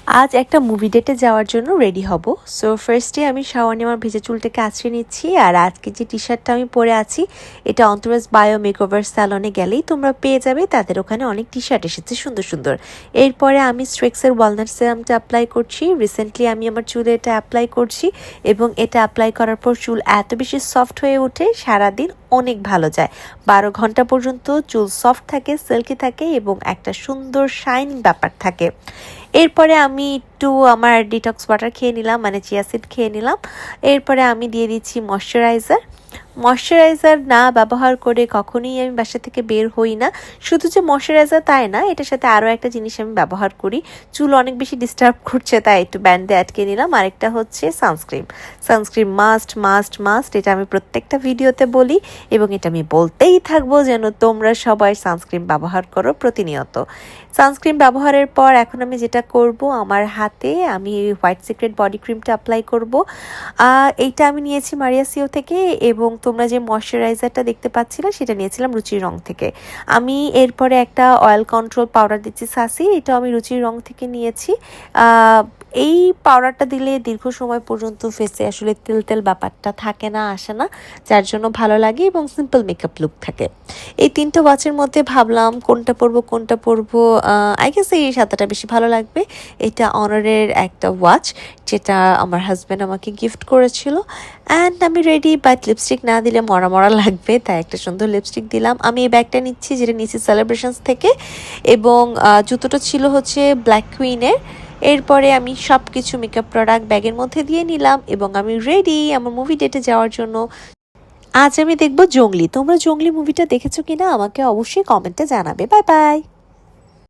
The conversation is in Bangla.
আজ একটা মুভি ডেটে যাওয়ার জন্য রেডি হব। সো ফার্স্টে আমি শাওয়ার নিয়ে আমার ভেজা চুলটাকে আঁচড়ে নিচ্ছি। আর আজকে যে টি শার্টটা আমি পরে আছি এটা অন্তরাজ বায়ো মেকওভার স্যালনে গেলেই তোমরা পেয়ে যাবে। তাদের ওখানে অনেক টি শার্ট এসেছে সুন্দর সুন্দর। এরপরে আমি স্ট্রেক্সের ওয়ালনাট সিরামটা অ্যাপ্লাই করছি। রিসেন্টলি আমি আমার চুলে এটা অ্যাপ্লাই করছি এবং এটা অ্যাপ্লাই করার পর চুল এত বেশি সফট হয়ে ওঠে, সারাদিন অনেক ভালো যায়। 12 ঘন্টা পর্যন্ত চুল সফট থাকে, সিল্কি থাকে এবং একটা সুন্দর শাইনিং ব্যাপার থাকে। এরপরে আমি একটু আমার ডিটক্স ওয়াটার খেয়ে নিলাম, মানে চিয়া সিড খেয়ে নিলাম। এরপরে আমি দিয়ে দিচ্ছি ময়শ্চারাইজার না ব্যবহার করে কখনোই আমি বাসা থেকে বের হই না। শুধু যে ময়শ্চারাইজার তাই না, এটার সাথে আরও একটা জিনিস আমি ব্যবহার করি। চুল অনেক বেশি ডিস্টার্ব করছে তাই একটু ব্যান্ড দিয়ে আটকে নিলাম। আরেকটা হচ্ছে সানস্ক্রিন মাস্ট। এটা আমি প্রত্যেকটা ভিডিওতে বলি এবং এটা আমি বলতেই থাকবো যেন তোমরা সবাই সানস্ক্রিন ব্যবহার করো প্রতিনিয়ত। সানস্ক্রিন ব্যবহারের পর এখন আমি যেটা করব, আমার হাতে আমি হোয়াইট সিক্রেট বডি ক্রিমটা অ্যাপ্লাই করব। এইটা আমি নিয়েছি মারিয়া সিও থেকে এবং তোমরা যে ময়শ্চারাইজারটা দেখতে পাচ্ছিলে সেটা নিয়েছিলাম রুচির রং থেকে। আমি এরপরে একটা অয়েল কন্ট্রোল পাউডার দিচ্ছি সাসি, এটাও আমি রুচির রং থেকে নিয়েছি। এই পাউডারটা দিলে দীর্ঘ সময় পর্যন্ত ফেসে আসলে তেল ব্যাপারটা থাকে না, আসে না, যার জন্য ভালো লাগে এবং সিম্পল মেকআপ লুক থাকে। এই 3টা ওয়াচের মধ্যে ভাবলাম কোনটা পরবো। আই গেস এই সাদাটা বেশি ভালো লাগবে। এটা অনারের একটা ওয়াচ যেটা আমার হাজব্যান্ড আমাকে গিফট করেছিল। অ্যান্ড আমি রেডি, বাট লিপস্টিক না দিলে মরা লাগবে, তাই একটা সুন্দর লিপস্টিক দিলাম। আমি এই ব্যাগটা নিচ্ছি যেটা নিচ্ছি সেলিব্রেশনস থেকে এবং জুতোটা ছিল হচ্ছে ব্ল্যাক কুইনের। এরপরে আমি সব কিছু মেকআপ প্রোডাক্ট ব্যাগের মধ্যে দিয়ে নিলাম এবং আমি রেডি আমার মুভি ডেটে যাওয়ার জন্য। আজ আমি দেখব জংলি। তোমরা জংলি মুভিটা দেখেছো কিনা আমাকে অবশ্যই কমেন্টে জানাবে। Bye bye.